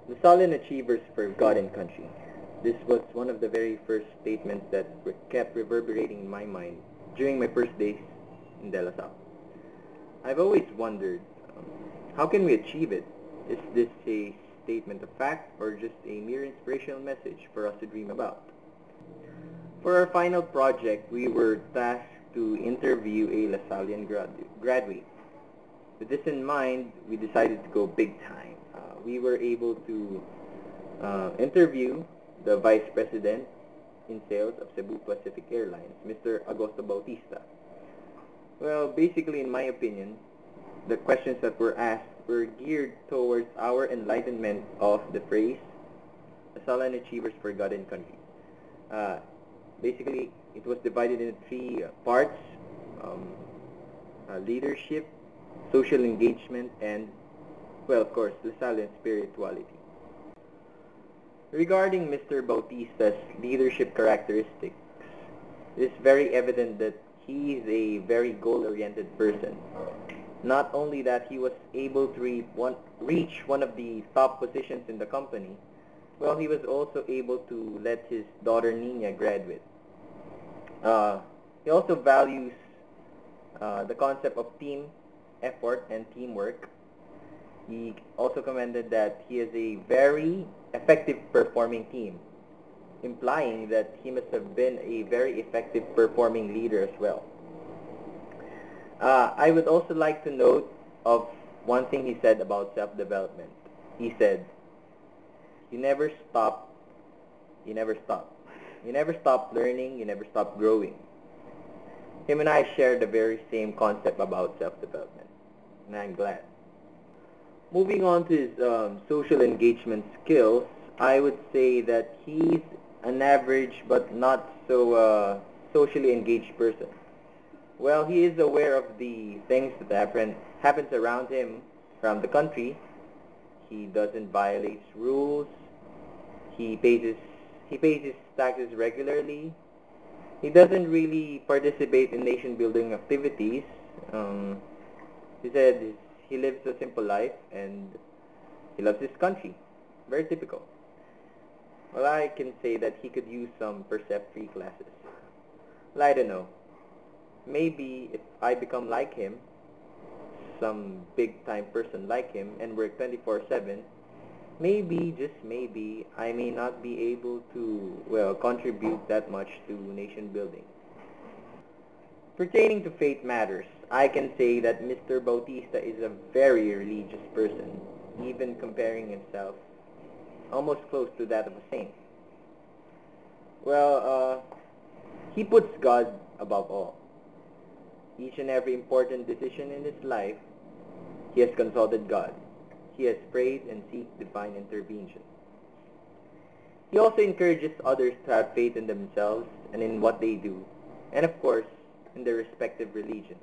The Stalin Achievers for God and Country. This was one of the very first statements that kept reverberating in my mind during my first days in De La Salle. I've always wondered, how can we achieve it? Is this a statement of fact or just a mere inspirational message for us to dream about? For our final project, we were tasked to interview a LaSallian graduate. With this in mind, we decided to go big time. We were able to interview the Vice President in Sales of Cebu Pacific Airlines, Mr. Agosto Bautista. Well, basically, in my opinion, the questions that were asked were geared towards our enlightenment of the phrase, Lasallian Achievers for God and Country. Basically, it was divided into three parts, leadership, social engagement, and, well, of course, Lasallian spirituality. Regarding Mr. Bautista's leadership characteristics, it is very evident that he is a very goal-oriented person. Not only that he was able to reach one of the top positions in the company, well, he was also able to let his daughter Nina graduate. He also values the concept of team effort and teamwork. He also commented that he is a very effective performing team, implying that he must have been a very effective performing leader as well. I would also like to note of one thing he said about self-development. He said, you never stop, you never stop. You never stop learning, you never stop growing. Him and I share the very same concept about self-development, and I'm glad. Moving on to his social engagement skills, I would say that he's an average but not so socially engaged person. Well, he is aware of the things that happens around him, around the country. He doesn't violate rules. He pays his taxes regularly. He doesn't really participate in nation-building activities. He said he lives a simple life and he loves his country. Very typical. Well, I can say that he could use some Persef free classes. Well, I don't know. Maybe if I become like him, some big-time person like him, and work 24/7, maybe, just maybe, I may not be able to, well, contribute that much to nation building. Pertaining to faith matters, I can say that Mr. Bautista is a very religious person, even comparing himself almost close to that of a saint. Well, he puts God above all. Each and every important decision in his life, he has consulted God. He has prayed and seek divine intervention. He also encourages others to have faith in themselves and in what they do, and of course, in their respective religions.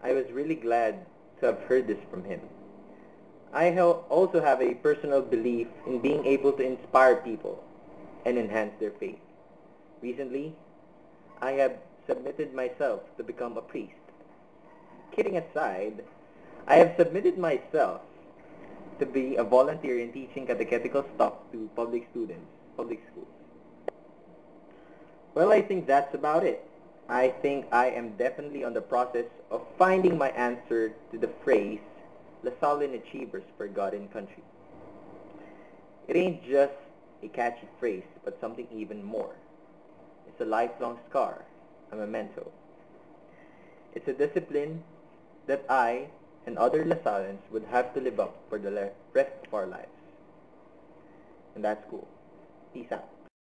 I was really glad to have heard this from him. I also have a personal belief in being able to inspire people and enhance their faith. Recently, I have submitted myself to become a priest. Kidding aside, I have submitted myself to be a volunteer in teaching catechetical stuff to public students, public schools. Well, I think that's about it. I think I am definitely on the process of finding my answer to the phrase, Lasallian Achievers for God and Country. It ain't just a catchy phrase, but something even more. It's a lifelong scar, a memento. It's a discipline that I and other Lasallians would have to live up for the rest of our lives. And that's cool. Peace out.